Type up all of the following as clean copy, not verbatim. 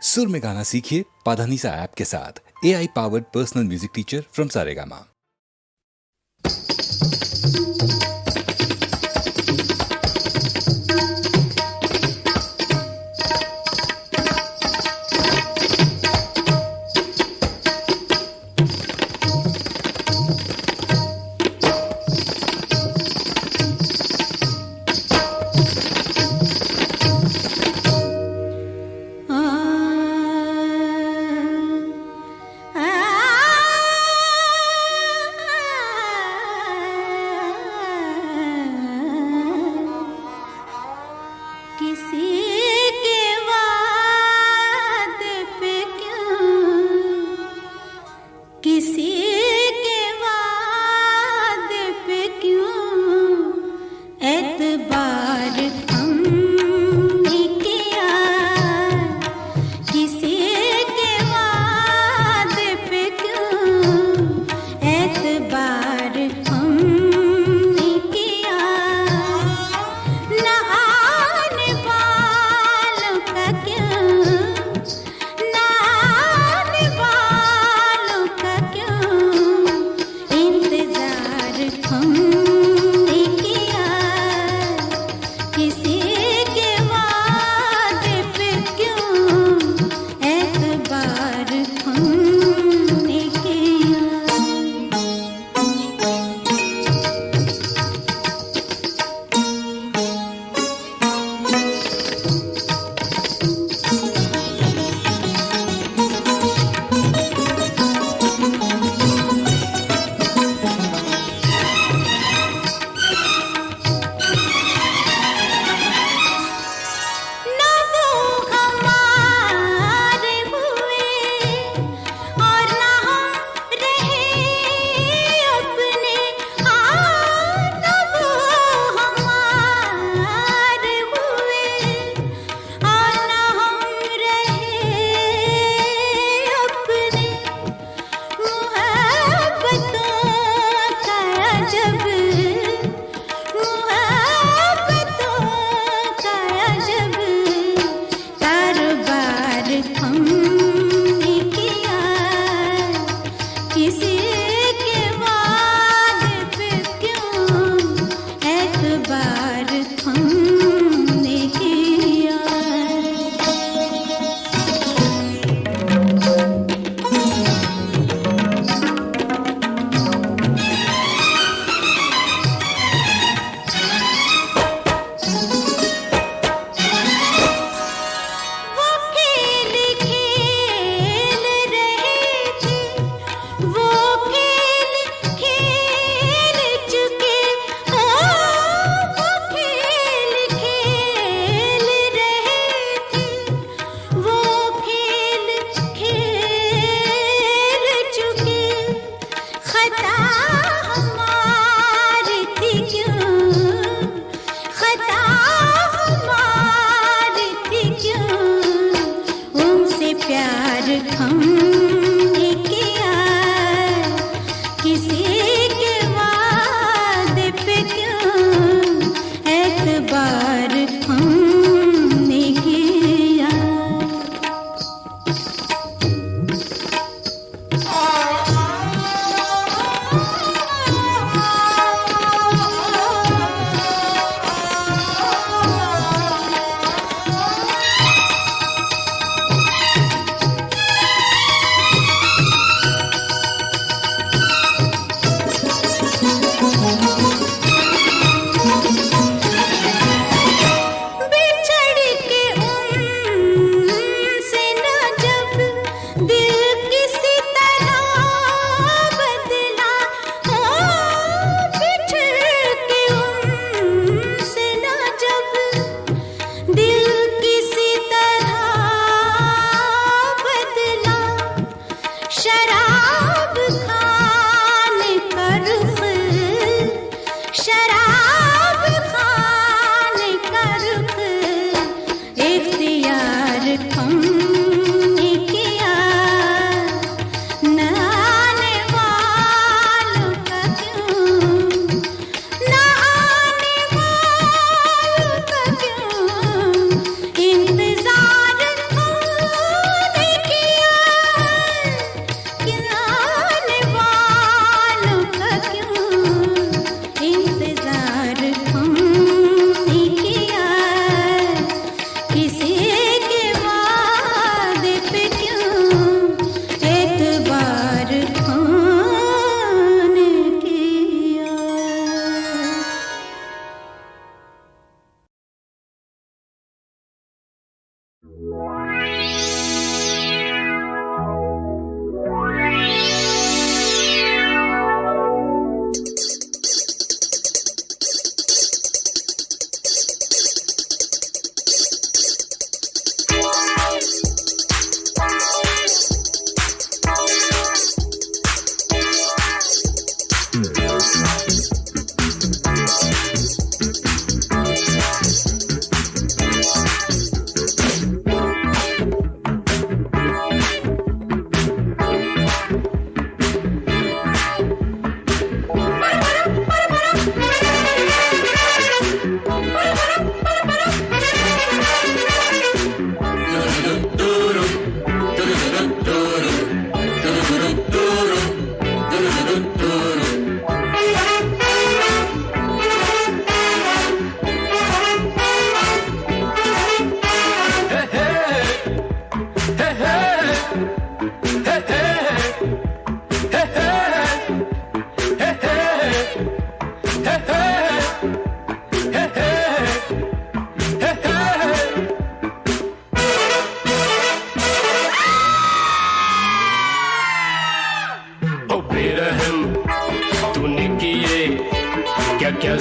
सुर में गाना सीखिए पाधानीसा ऐप के साथ। AI powered personal music teacher from Saregama.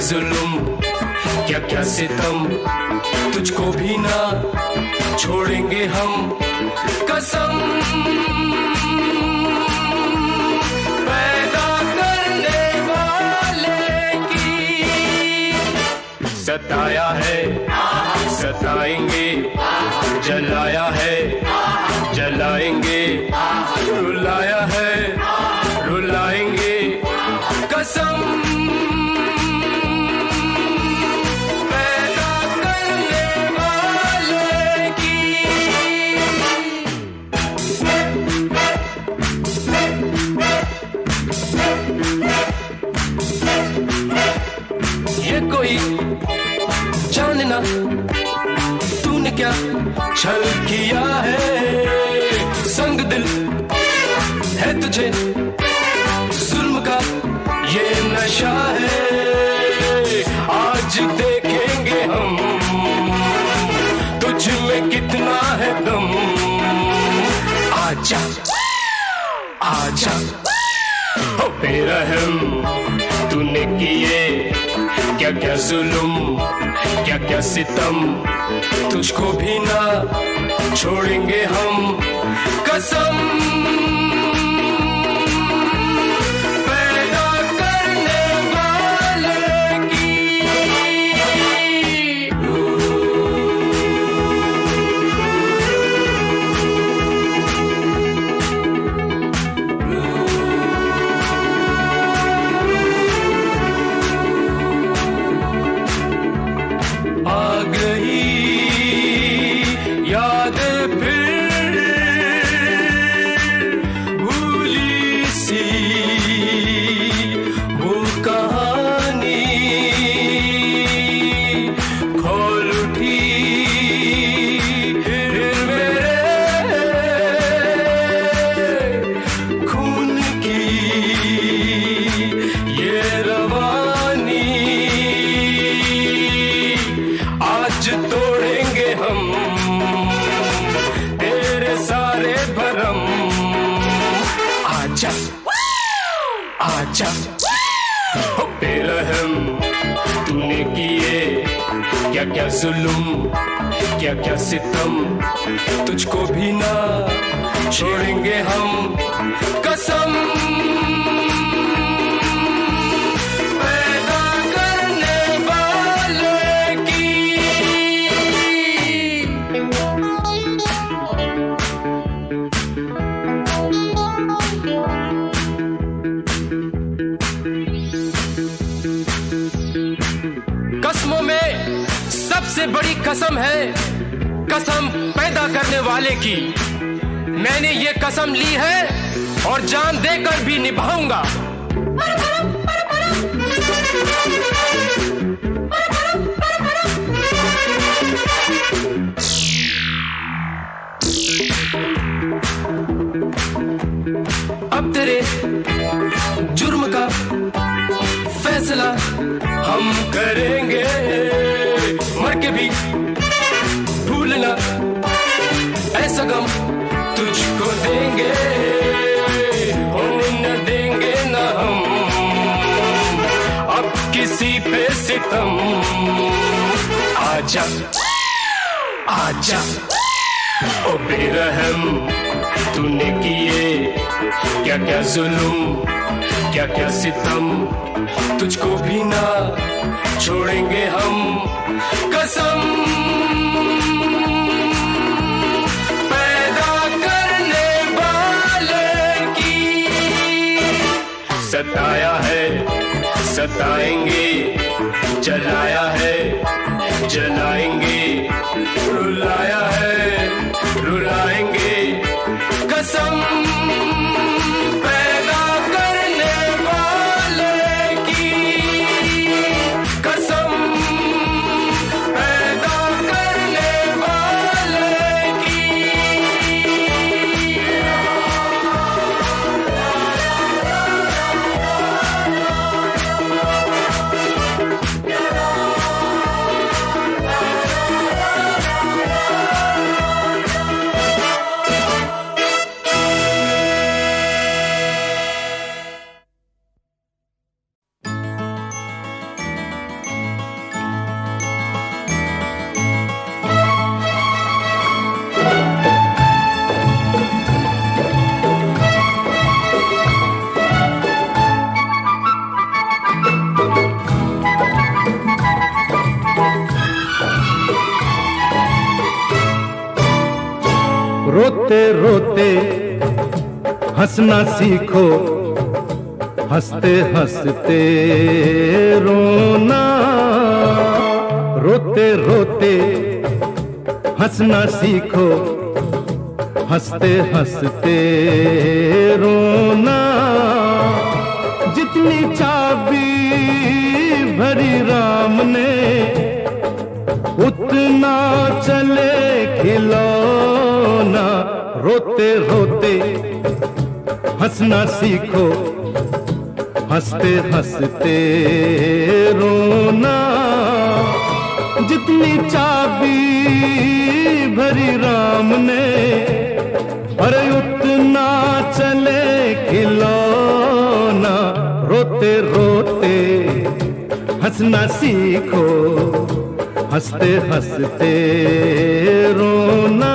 जुल्म, क्या क्या सितम, तुझको भी ना छोड़ेंगे हम कसम। पैदा करने वाले की सताया है, सताएंगे, जलाया है, जलाएंगे, रुलाया है, रुलाएंगे कसम। पैदा करने वाले की ये कोई जानना तूने क्या छल किया है, संग दिल है तुझे जुल्म का ये नशा है। आज देखेंगे हम तुझ में कितना है दम। आजा आजा हो बेरहम, तूने किए क्या क्या जुल्म, क्या क्या सितम, तुझको भी ना छोड़ेंगे हम कसम। पैदा करने वाले की आ गई याद फिर, भूली सी वो कहानी, खोल उठी फिर मेरे खून की ये रवानी। आज तोड़ेंगे हम तेरे सारे भरम। आजा आजा हो बेरहम, तूने किए क्या क्या जुल्म, क्या क्या सितम, तुझको भी ना छोड़ेंगे हम कसम। पैदा करने वाले की कसमों में सबसे बड़ी कसम है कसम पैदा करने वाले की। मैंने ये कसम ली है और जान देकर भी निभाऊंगा। अब तेरे जुर्म का फैसला हम करेंगे, मर के भी भूलना ऐसा गम तुझको देंगे, होने न देंगे ना हम अब किसी पे सितम। आजा आजा ओ बेरहम, तूने किए क्या क्या जुल्म, क्या क्या सितम, तुझको भी ना छोड़ेंगे हम कसम। पैदा करने वाले की सताया है, सताएंगे, जलाया है, जलाएंगे, रुलाया है, रुलाएंगे कसम। पैदा करने वाले की कसम, पैदा करने वाले की। रोते रोते हंसना सीखो, हंसते हंसते रोना। रोते रोते हंसना सीखो, हंसते हंसते रोना। जितनी चाबी भरी राम ने, उतना चले खिलौना। रोते रोते हंसना सीखो, हंसते हंसते रोना। जितनी चाबी भरी राम ने, अरे उतना चले खिलौना। रोते रोते हंसना सीखो, हंसते हंसते रोना।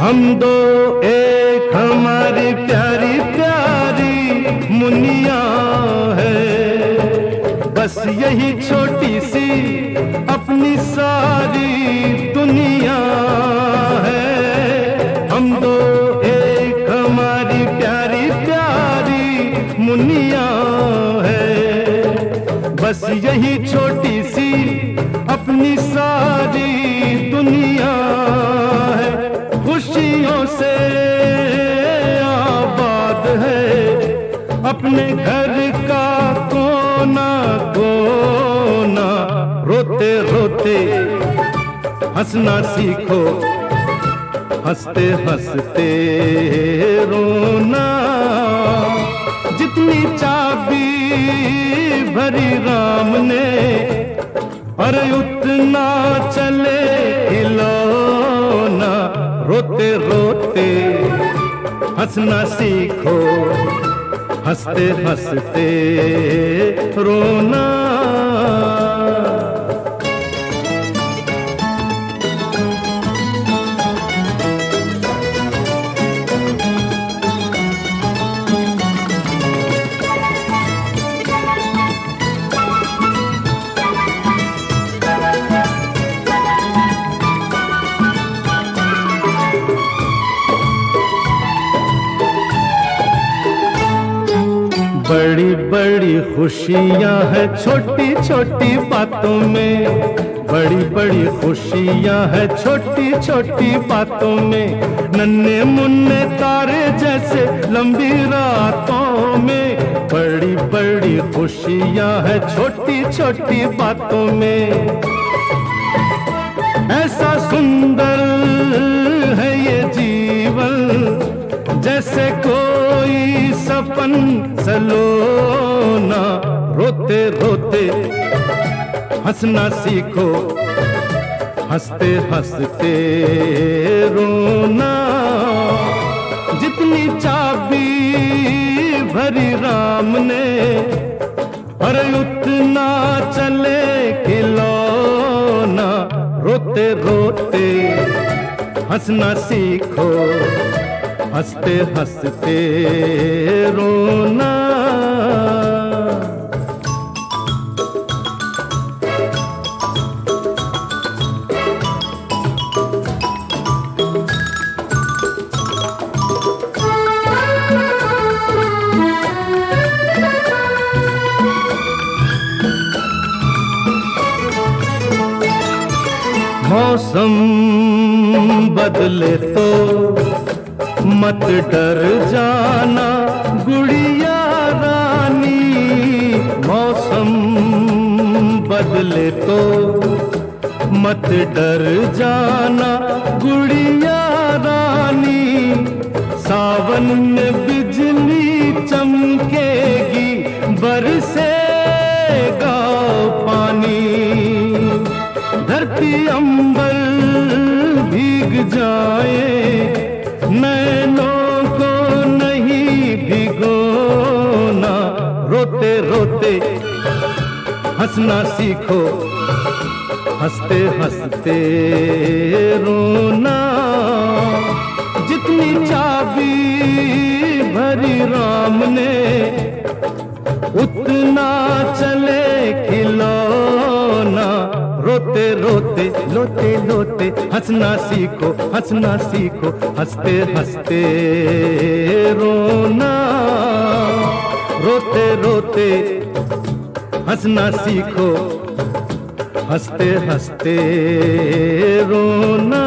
हम दो एक हमारी प्यारी प्यारी मुनिया है, बस यही छोटी सी अपनी सारी दुनिया है। हम दो एक हमारी प्यारी प्यारी मुनिया है, बस यही छोटी सी अपनी सारी दुनिया है। खुशियों से आबाद है अपने घर का कोना कोना। रोते रोते हंसना सीखो, हंसते हंसते रोना। जितनी चाबी भरी राम ने, अरे उतना चले खिलौना। रोते रोते हंसना सीखो, हंसते हंसते रोना। बड़ी बड़ी खुशियां हैं छोटी छोटी बातों में, बड़ी बड़ी खुशियां हैं छोटी छोटी बातों में। नन्हे मुन्ने तारे जैसे लंबी रातों में, बड़ी बड़ी खुशियां हैं छोटी छोटी बातों में। ऐसा सुंदर है ये जीवन, जैसे कोई सपन सलोना। रोते रोते हंसना सीखो, हंसते हंसते रोना। जितनी चाबी भरी राम ने, अरे उतना चले खिलौना। रोते रोते हंसना सीखो, हंसते हंसते रोना। मौसम बदले तो मत डर जाना गुड़िया रानी। मौसम बदले तो मत डर जाना गुड़िया रानी। सावन में बिजली चमकेगी, बरसेगा पानी। धरती अंबर भीग जाए, नैनों को नहीं हंसना सीखो, हंसते हंसते रोना। जितनी चाबी भरी राम ने उतना चले खिलौना। रोते रोते लोते लोते हंसना सीखो, हंसना सीखो, हंसते हंसते रोना। रोते रोते हंसना सीखो, हंसते हंसते रोना।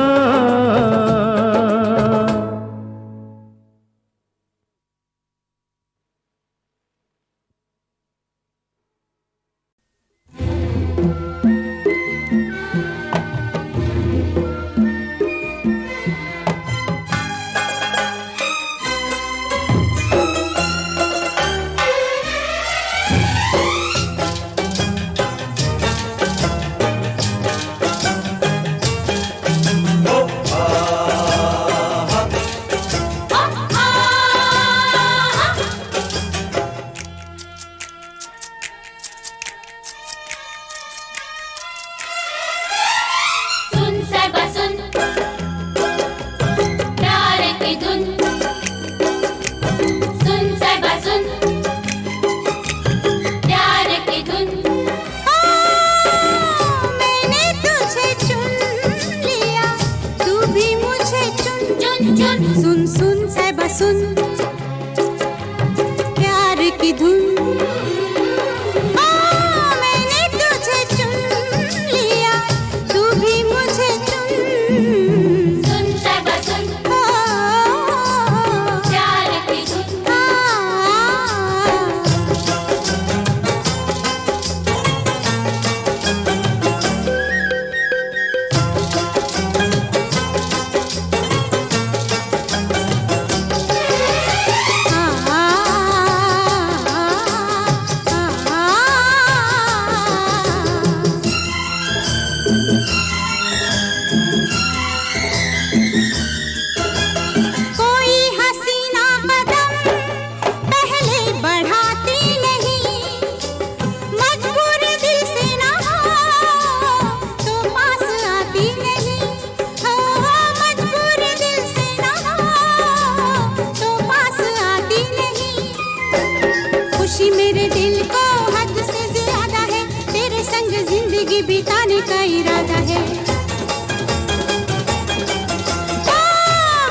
सुन सुन साहिबा सुन प्यार की धुन। मैंने तुझे चुन लिया, तू भी मुझे चुन। सुन साहिबा सुन प्यार की धुन। खुशी मेरे दिल को हद से ज्यादा है, तेरे संग जिंदगी बिताने का इरादा है।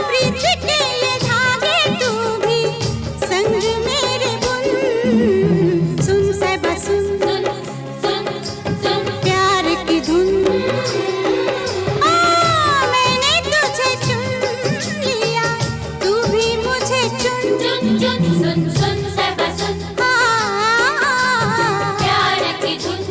प्रीत के ये धागे तू भी संग मेरे बुन। सुन साहिबा सुन सुन सुन सुन प्यार की धुन। मैंने तुझे चुन लिया, तू भी मुझे चुन। चुन चुन सुन सुन साहिबा सुन प्यार की धुन।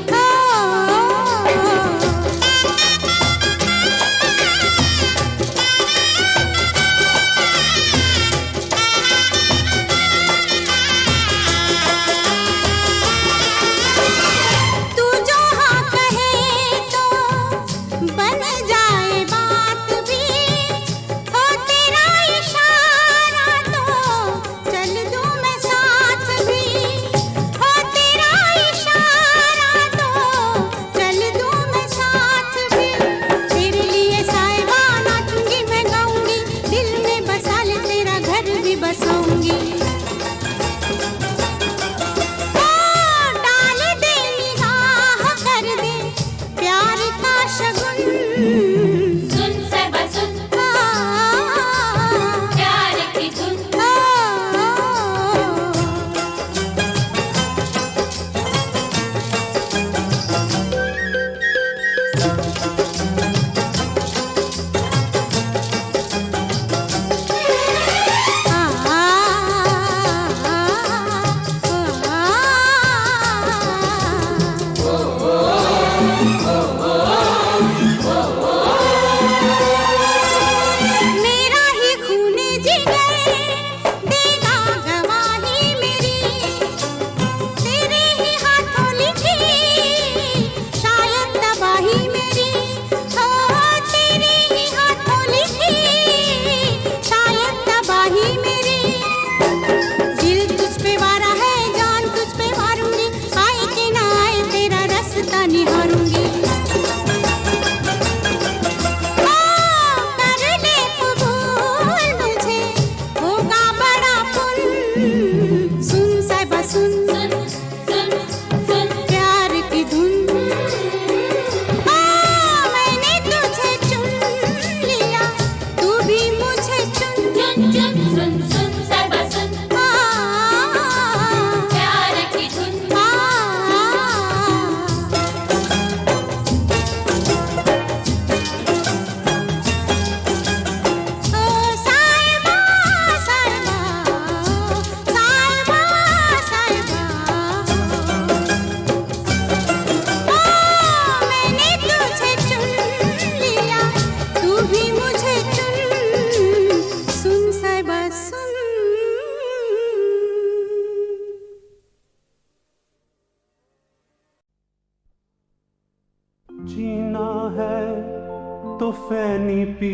फैनी पी।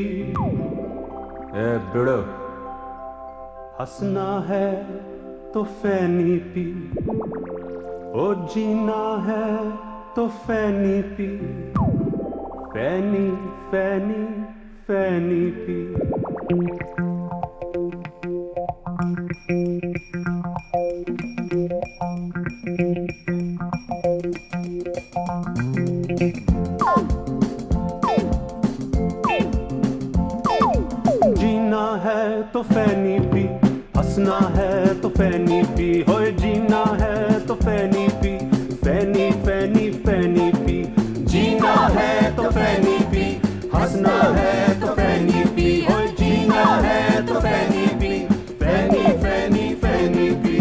ए बिड़ो, हंसना है तो फैनी पी, ओ जीना है तो फैनी पी, फैनी फैनी फैनी पी। जीना है तो फैनी पी, हंसना है तो फैनी पी, होए जीना है तो फैनी पी, फैनी फैनी फैनी पी। जीना है तो फैनी पी, हंसना है तो फैनी पी, होए जीना है तो फैनी पी, फैनी फैनी फैनी पी।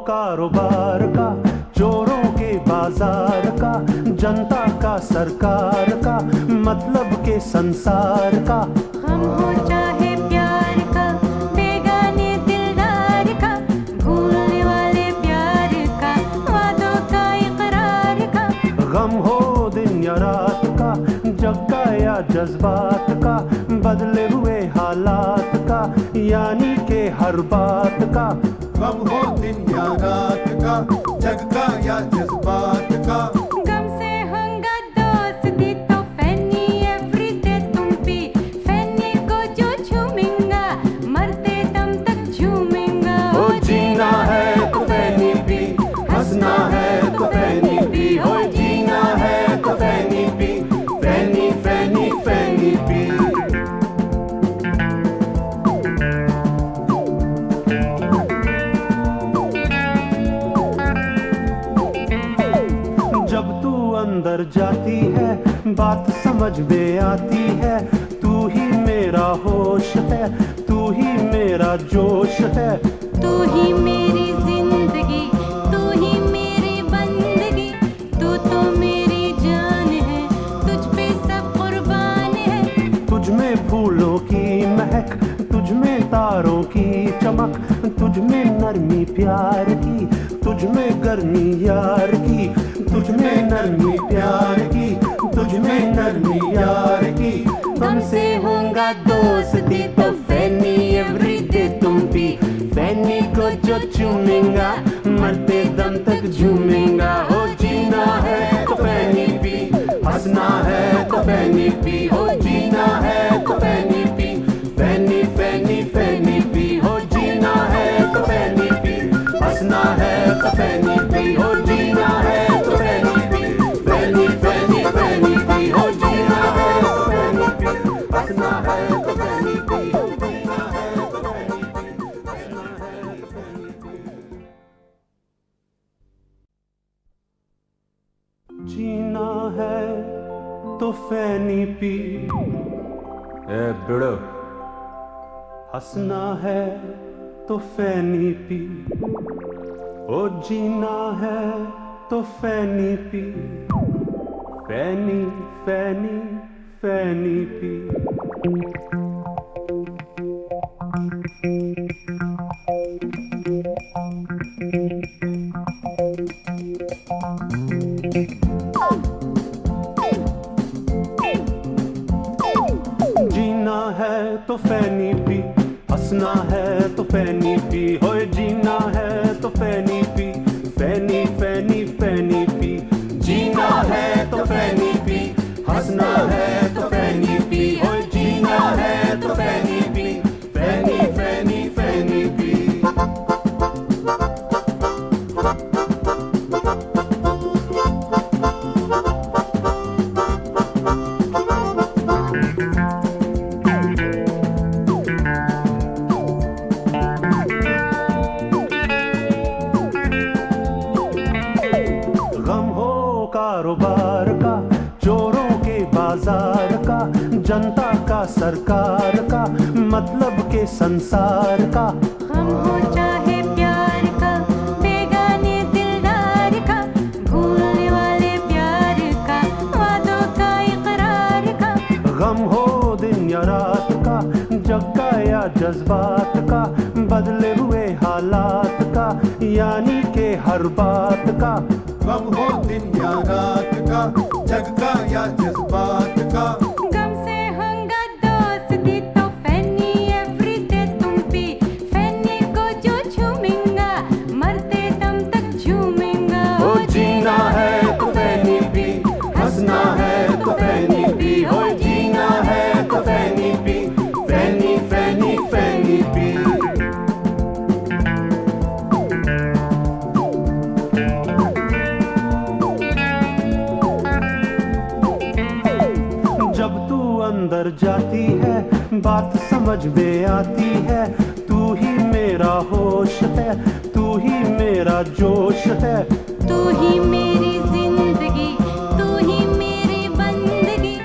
कारोबार का, चोरों के बाजार का, जनता का सरकार का, मतलब के संसार का। हम हो चाहे प्यार का, बेगाने दिलदार का, भूलने वाले प्यार का, वादों का इकरार का। गम हो दिन या रात का, जग का या जज्बात का, बदले हुए हालात का, यानी के हर बात का। गम हो दिन या रात का, जग का या जज्बात का। गम से होगा दोस्ती तो फैनी एवरीडे तुम भी, फैनी को जो झूमेंगा मरते दम तक झूमेंगा। ओ जीना है तो फैनी पी, हंसना है तो फैनी पी, हो जीना है तो फैनी पी, फैनी फैनी फैनी पी। जब तू अंदर जाती है बात समझ में आती है, तू ही मेरा होश है, तू ही मेरा जोश है। तू ही मेरी जिंदगी, तू ही मेरी बंदगी, तू तो मेरी जान है, तुझ पे सब कुर्बान है। तुझ में फूलों की महक, तुझ में तारों की चमक, तुझ में नरमी प्यार की, तुझ में गर्मी यार की, तुझ में नरमी प्यार की, तुझ में नरमी यार की। तुमसे होगा दोस्ती तो फैनी एवरीडे तुम भी, फैनी को जो चूमेंगा मरते दम तक झूमेंगा। हो जीना है तो फैनी पी, हंसना है तो फैनी पी, हो जीना है तो फैनी पी, फैनी फैनी फैनी पी। हो जीना है तो फैनी पी, हंसना है तो फैनी पी, हो जीना है तो फैनी पी, फैनी फैनी फैनी पी। हो जीना है तो फैनी पी, हंसना है तो फैनी पी, हो जीना है तो फैनी पी, हंसना है तो फैनी पी। जीना है तो फैनी पी। ए बिड़ो, हंसना है तो फैनी पी, ओ जीना है तो फैनी पी, फैनी फैनी फैनी पी। जीना है तो फैनी पी, हंसना है तो फैनी पी, होए जीना है तो फैनी पी, फैनी फैनी फैनी पी। जीना है तो फैनी पी, हंसना है तो फैनी पी, होए जीना है तो फैनी पी, फैनी फैनी फैनी पी। कारोबार का, चोरों के बाजार का, जनता का सरकार का, मतलब के संसार का। हम हो चाहे प्यार का, बेगाने दिलदार का, भूलने वाले जज्बात का, बदले हुए हालात का, यानी के हर बात का। गम हो दिन या रात का, जग का या जज्बात का। गम से होगा दोस्ती तो फैनी एवरीडे तुम भी, फैनी को जो झूमेंगा मरते दम तक झूमेंगा। ओ जीना है तो फैनी पी, हंसना है तो फैनी पी, हो जीना है तो फैनी पी, फैनी फैनी फैनी पी। जब तू अंदर जाती है बात समझ में आती है, तू ही मेरा होश है, तू ही मेरा जोश है। तू ही मेरी जिंदगी, तू ही मेरी बंदगी,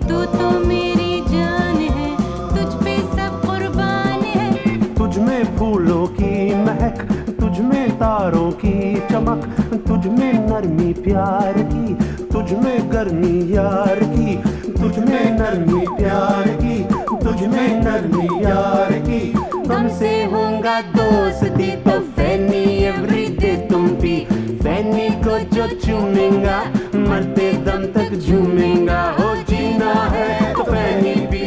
तू तो मेरी जान है, तुझ पे सब कुर्बान है। तुझ में फूलों की महक, तुझ में तारों की चमक, तुझ में नरमी प्यार की, तुझ में गर्मी यार की, तुझ में नरमी प्यार की, तुझ में नरमी यार की। गम से होगा दोस्ती तो फैनी एवरीडे तुम भी, फैनी को जो चूमेंगा मरते दम तक झूमेंगा। हो जीना है तो फैनी पी,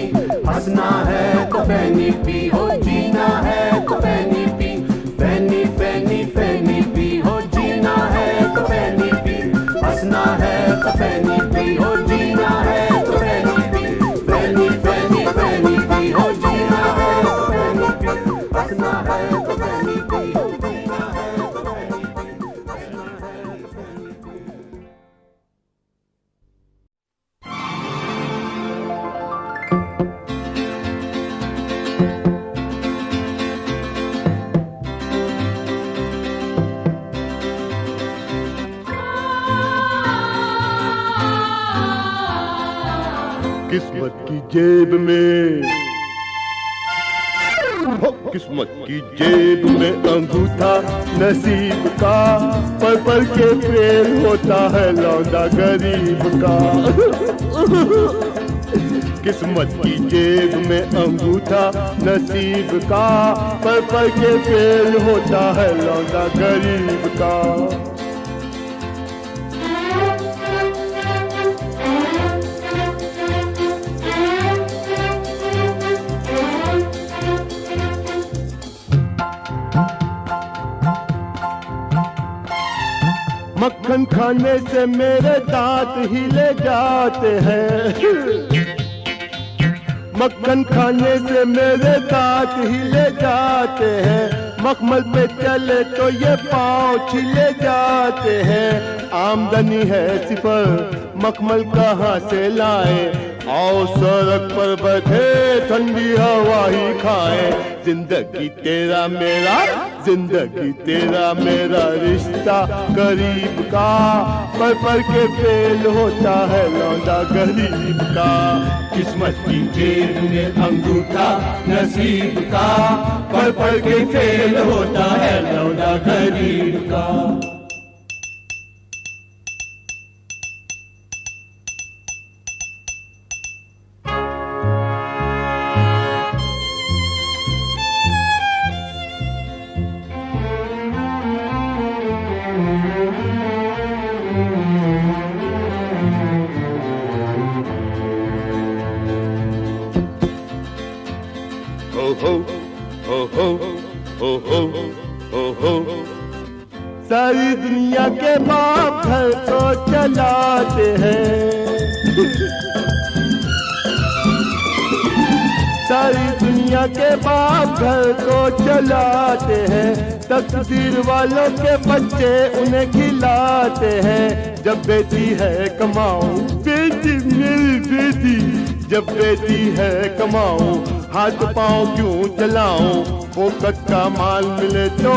हंसना है तो फैनी पी, हो जीना है तो फैनी पी, फैनी फैनी फैनी पी। हो जीना है तो फैनी पी, हंसना है तो फैनी पी, हो जीना है तो फैनी पी, फैनी फैनी फैनी पी। हो जीना है तो फैनी पी, हंसना है तो फैनी पी, हो जीना है तो फैनी पी, हंसना है तो फैनी पी। किस्मत की जेब में, हो किस्मत की जेब में अंगूठा नसीब का, पर के फेल होता है लौंडा गरीब का। किस्मत की जेब में अंगूठा नसीब का, पर के फेल होता है लौंडा गरीब का। मक्खन खाने से मेरे दांत हिले जाते हैं, मक्खन खाने से मेरे दांत हिले जाते हैं, मखमल पे चले तो ये पाँव छिले जाते हैं। आमदनी है सिफर, मखमल कहाँ से लाए, आओ सड़क पर बैठे ठंडी हवा ही खाए। जिंदगी तेरा मेरा, जिंदगी तेरा मेरा रिश्ता गरीब का, पर के फेल होता है लौंडा गरीब का। किस्मत की जेब में अंगूठा नसीब का, पर के फेल होता है लौंडा गरीब का। सारी दुनिया के बाप घर को चलाते हैं, सारी दुनिया के बाप घर को चलाते हैं। तकदीर वालों के बच्चे उन्हें खिलाते हैं। जब बेटी है कमाओ, बेटी मेरी बेटी, जब बेटी है कमाओ, हाथ पाँव क्यों चलाऊं, फोकट का माल मिले तो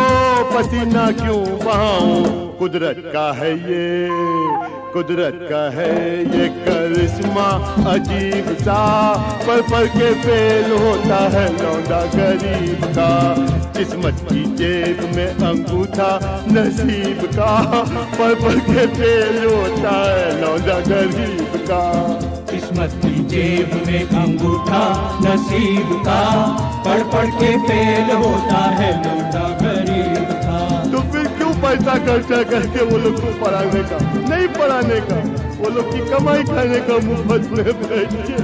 पसीना क्यों बहाऊं। कुदरत का है ये, कुदरत का है ये करिश्मा अजीब सा, पल के फेल होता है लौंडा गरीब का। किस्मत की जेब में अंगूठा नसीब का, पल के फेल होता है लौंडा गरीब का। किस्मत की जेब में अंगूठा नसीब का, पढ़ के फेल होता है लौंडा गरीब का। तो फिर क्यों पैसा खर्चा करके वो लोग को पढ़ाने का, नहीं पढ़ाने का, वो लोग की कमाई खाने का मुफ्त में बैठिए।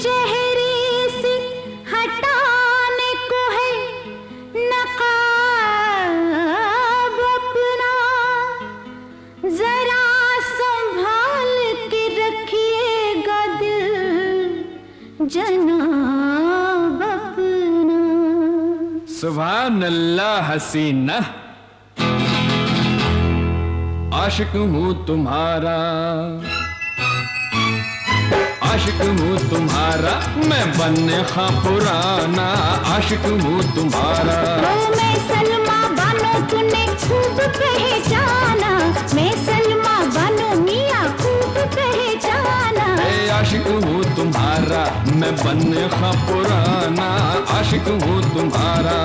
चेहरे से हटाने को है नकाब अपना, जरा संभाल के रखिएगा दिल जनाब अपना। सुभान अल्लाह हसीना, आशिक हूँ तुम्हारा, आशिक हूँ तुम्हारा, मैं बनने खा पुराना, आशिक हूँ तुम्हारा। मैं सलमा बानो तूने खूब पहचाना, मैं सलमा बानो मियाँ खूब पहचाना। आशिक हूँ तुम्हारा, मैं बनने खा पुराना, आशिक हूँ तुम्हारा।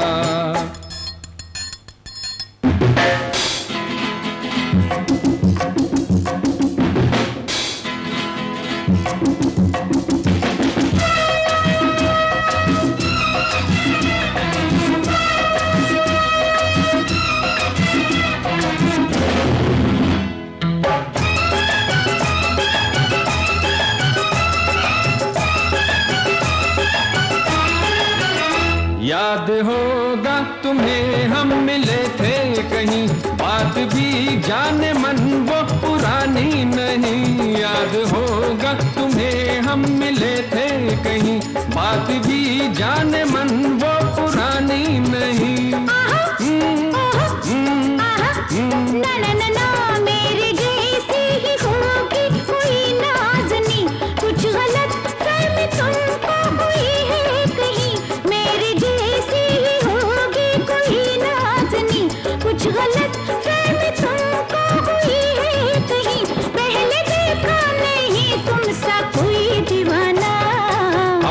याद होगा तुम्हें हम मिले थे कहीं, बात भी जाने मन वो पुरानी नहीं। याद होगा तुम्हें हम मिले थे कहीं, बात भी जाने मन वो पुरानी नहीं। ना ना ना ना मेरे जैसी ही होगी कोई नाज़नी, कुछ गलत फहमी तुमको हुई है कहीं। मेरे जैसी ही होगी कोई नाज़नी, कुछ गलत फहमी तुमको हुई है कहीं। पहले देखा नहीं तुमसा कोई दीवाना,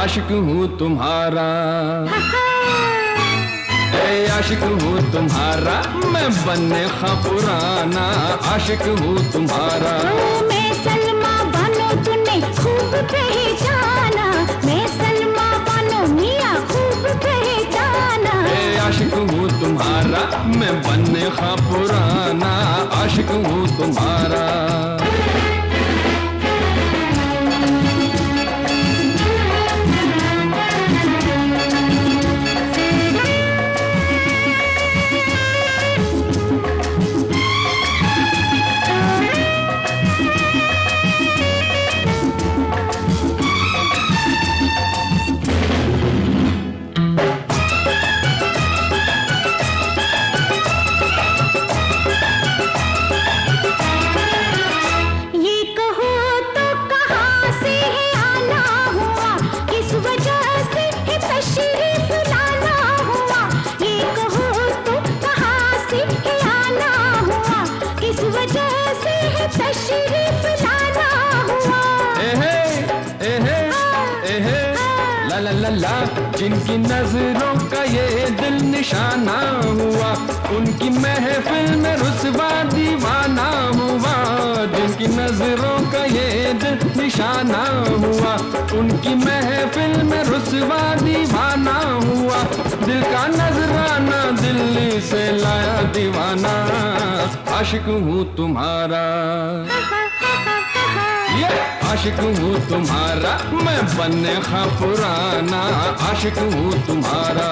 आशिक हूँ तुम्हारा, आशिक हूँ तुम्हारा, मैं बनने खा पुराना, आशिक हूँ तुम्हारा। मैं सलमा बानो तूने खूब पहचाना, मैं सलमा बानो मियाँ खूब पहचाना। आशिक हूँ तुम्हारा, मैं बनने खा पुराना, आशिक हूँ तुम्हारा। जिनकी नजरों का ये दिल निशाना हुआ, उनकी महफिल में रुसवा दीवाना हुआ। जिनकी नजरों का ये दिल निशाना हुआ, उनकी महफिल में रुसवा दीवाना हुआ। दिल का नजराना दिल्ली से लाया दीवाना, आशिक हूँ तुम्हारा, आशिक हूँ तुम्हारा, मैं बनने खा पुराना, आशिक हूँ तुम्हारा।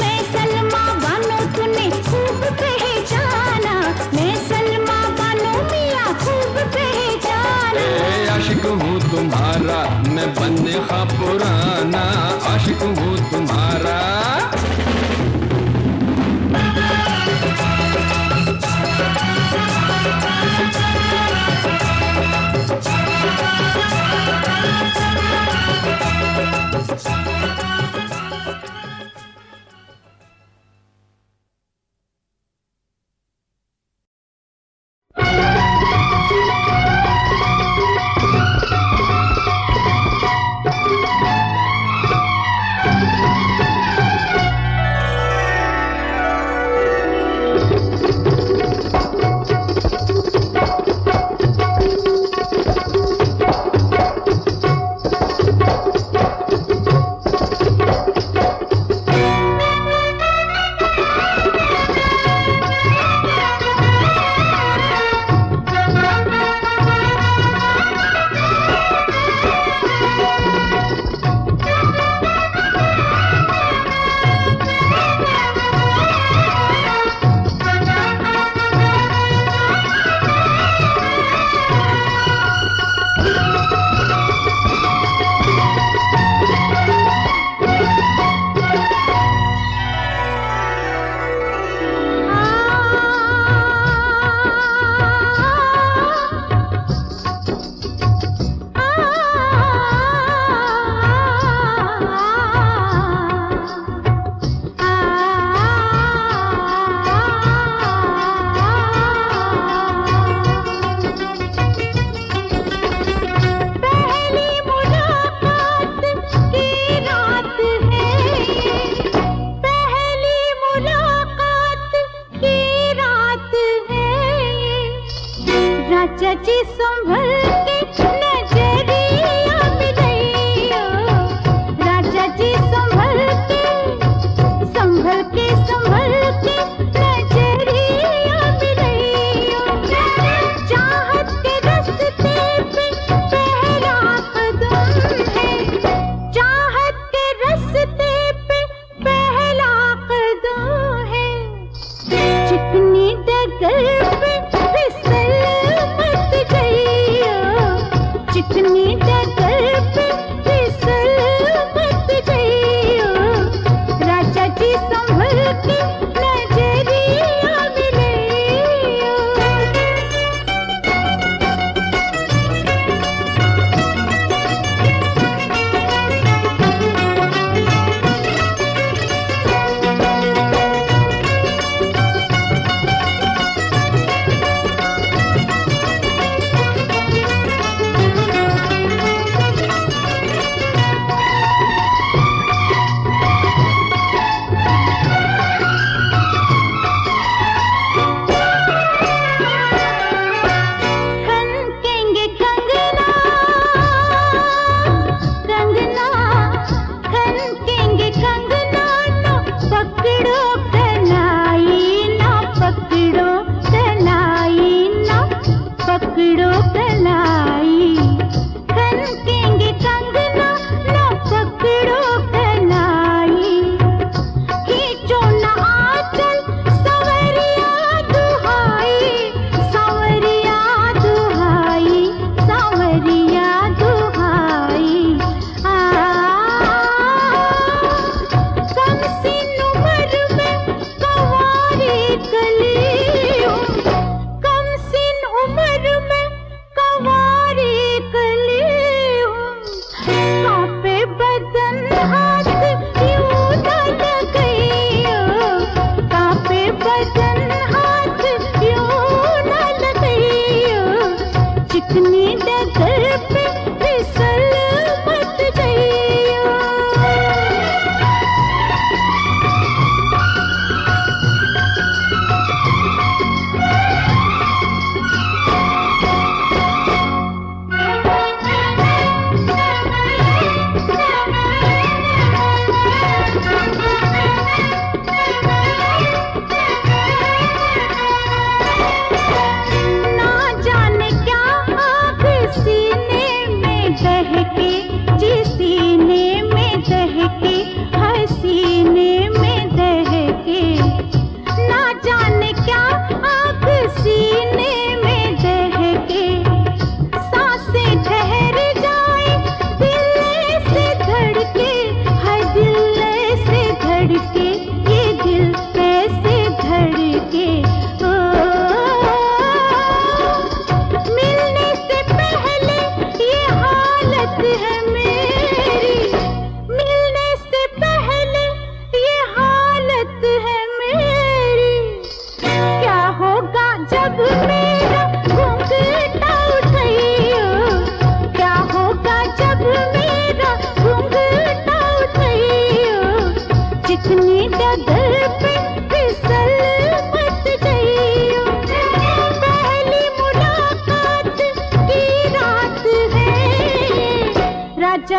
मैं सलमा बानो तूने खूब पहचाना, मैं सलमा बानो मियाँ खूब पहचाना। आशिक हूँ तुम्हारा, मैं बनने खा पुराना, आशिक हूँ तुम्हारा।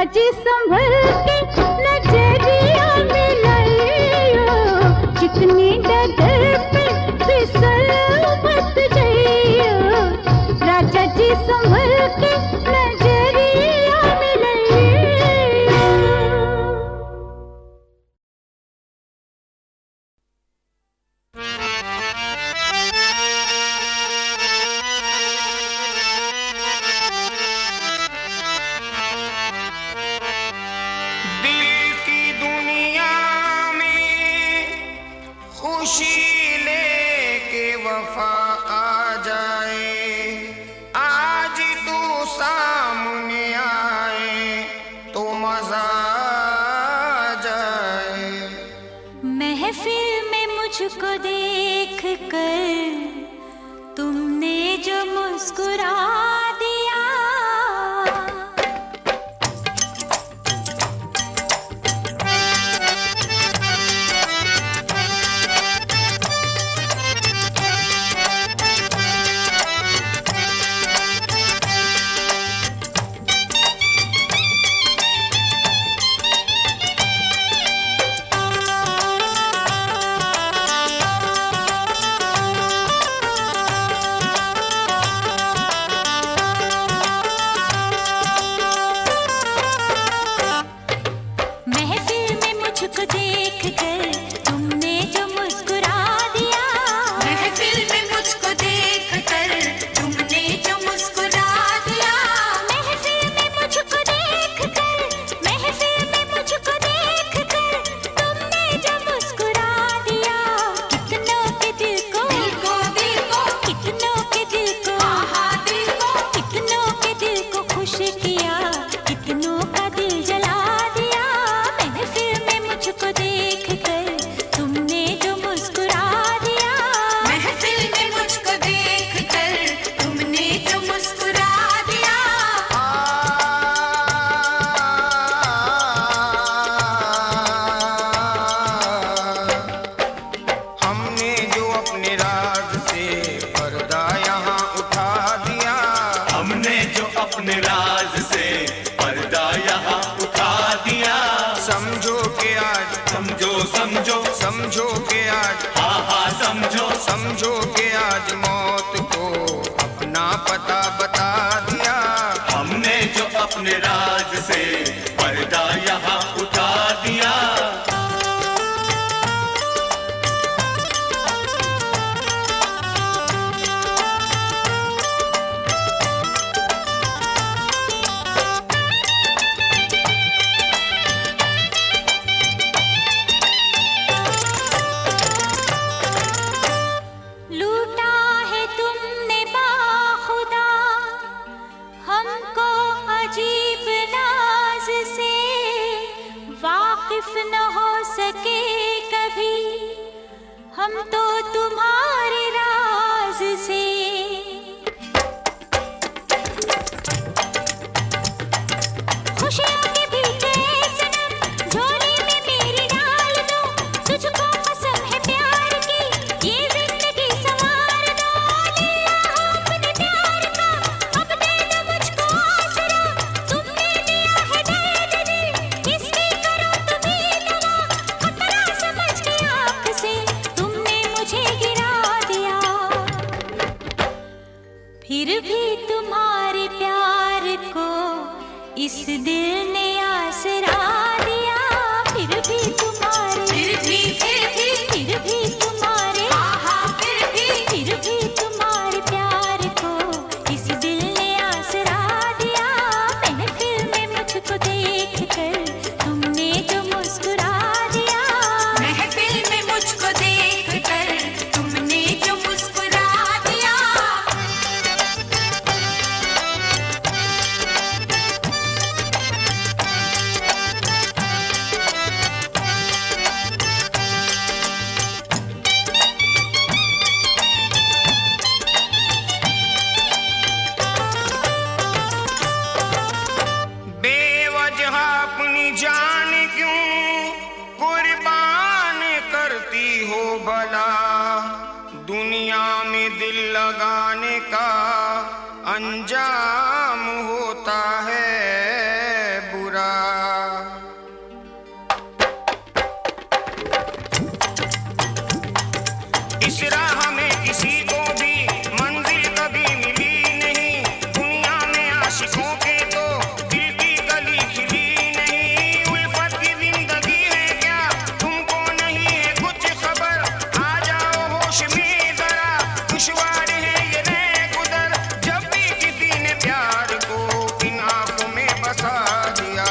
राजा जी संभल के नजरिया मिलाइयो, जितनी डगर पे फिसल मत जाइयो, राजा जी संभल के नजरिया मिलाइयो। दिल की दुनिया में खुशी लेके वफा आ जाए, आज तू सामने आए तो मजा आ जाए। महफिल में मुझको देख कर तुमने जो मुस्कुरा दिया, महफिल में मुझको देख कर तुमने जो मुस्कुरा दिया, महफिल में मुझको देख कर तुमने जो मुस्कुरा दिया, महफिल में मुझको देख कर, महफिल में मुझको देख कर तुमने जो मुस्कुरा दिया, कितनों के दिल को कितनों के दिल को दिल को, कितनों के दिल को खुश किया, कितनों का दिल जला दिया, महफिल में मुझको देख कर तुमने जो मुस्कुरा दिया, महफिल में मुझको देख कर तुमने जो मुस्कुरा दिया। हमने जो अपने राज से पर्दा यहाँ उठा दिया, हमने जो अपने राज से पर्दा यहाँ उठा दिया, समझो के आज समझो समझो समझो के आज हाँ समझो समझो के आज मौत को अपना पता बता दिया। हमने जो अपने राज से पर्दा यहाँ उठा दिया। लूटा है तुमने बाखुदा हमको अजीब नाज से, वाकिफ न हो सके कभी हम तो तुम्हारे राज से। खुशियों के भीगे सनम झोली में मेरी डाल दो, तुझको कसम है प्यार की ये जिंदगी संवार दो, लिया अपने प्यार का अब दे दो मुझको आसरा, तुमने दिया है दर्द दिल इसकी करो तुम्ही दवा, खतरा समझ के आँख से तुमने मुझे गिरा दिया, फिर भी तुम्हारे प्यार को इस दिल ने आसरा दिया, फिर भी तुम्हारे फिर भी तुम्हारे फिर भी तुम्हारे प्यार को इस दिल ने आसरा दिया, महफिल में मुझको देख कर तुमने जो मुस्कुरा दिया, महफिल में मुझको देख कर तुमने जो मुस्कुरा दिया। बेवजह अपनी जान क्यों कुर्बान करती हो भला, दुनिया में दिल लगाने का अंजाम होता है बुरा। इस राह में किसी को भी मंजिल कभी मिली नहीं, दुनिया में आशिकों के तो दिल की कली खिली नहीं। उल्फत की जिंदगी है क्या तुमको नहीं है कुछ खबर, आ जाओ होश में जरा, दुश्वार है ये नए गुजर। जब भी किसी ने प्यार को इन आंखों में बसा दिया,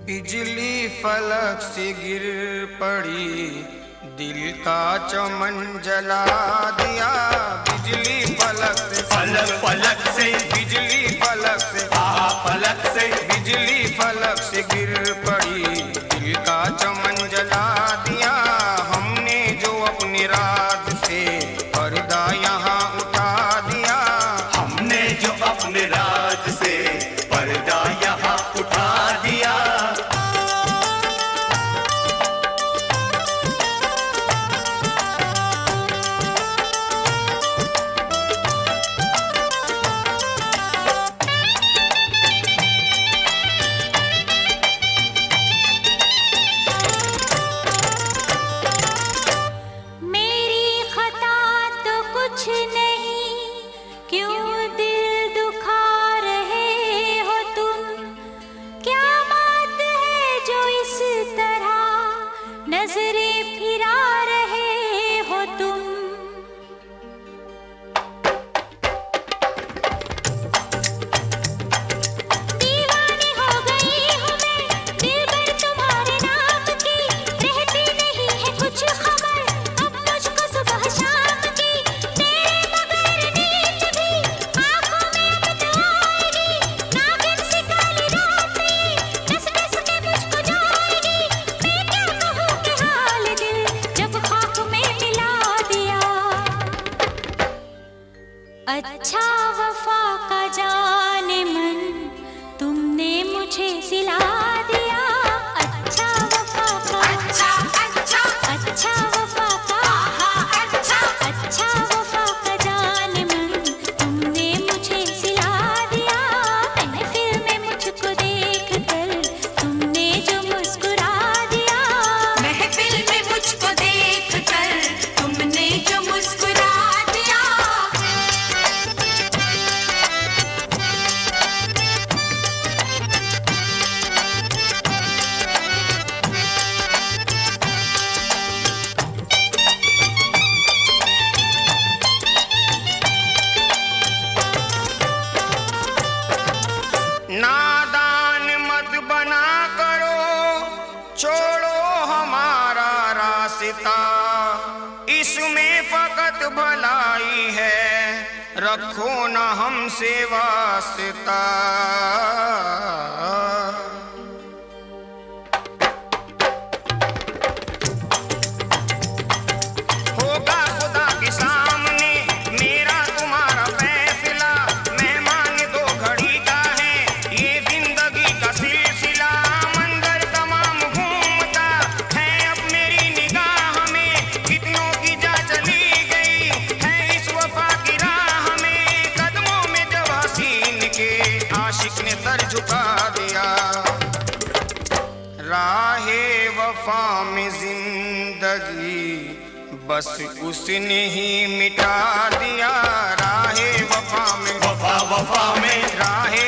बिजली फलक से गिर पड़ी, दिल का चमन जला दिया। बिजली फलक से फलक से बिजली फलक से फलक से बिजली फलक से गिर पड़ी, दिल का चमन जला दिया। हमने जो अपने राज से पर्दा यहाँ उठा दिया, हमने जो अपने राज से पर्दा यहाँ उठा दिया। मेरी खता तो कुछ नहीं, क्यों दिल दुखा रहे हो तुम। क्या बात है जो इस तरह नजरें फिरा रहे हो तुम। दीवानी हो गई हूँ मैं दिलबर तुम्हारे नाम की, रहती नहीं है कुछ खबर अब मुझको सुबह शाम की। तेरे बगैर नींद भी आँखों में अब तो आएगी, नागिन सी काली रात ये डस डस के मुझको जाएगी। मैं क्या कहूँ कि हाल दिल जब खाक में मिला दिया। अच्छा वफा का जाने मन तुमने मुझे सिला दिया। अच्छा वफा का अच्छा वफा का अच्छा वफा का जाने मन तुमने मुझे सिला दिया। महफिल में मुझको देख कर तुमने जो मुस्कुरा दिया, महफिल में मुझको देख कर तुमने जो मुस्कुरा दिया। नादान मत बना करो, छोड़ो हमारा रास्ता, इसमें फकत भलाई है, रखो न हमसे वास्ता। होगा खुदा के सामने मेरा तुम्हारा फैसला, मेहमान दो घड़ी का है ये जिंदगी का सिलसिला। मंजर तमाम घूमता है अब मेरी निगाह में, कितनों की जा चली गई है इस वफा की राह में। कदमों में जब हसीन के आशिक ने सर झुका दिया, राहे वफा में जिंदगी बस उसने ही मिटा दिया। राहे वफा में वफा में राहे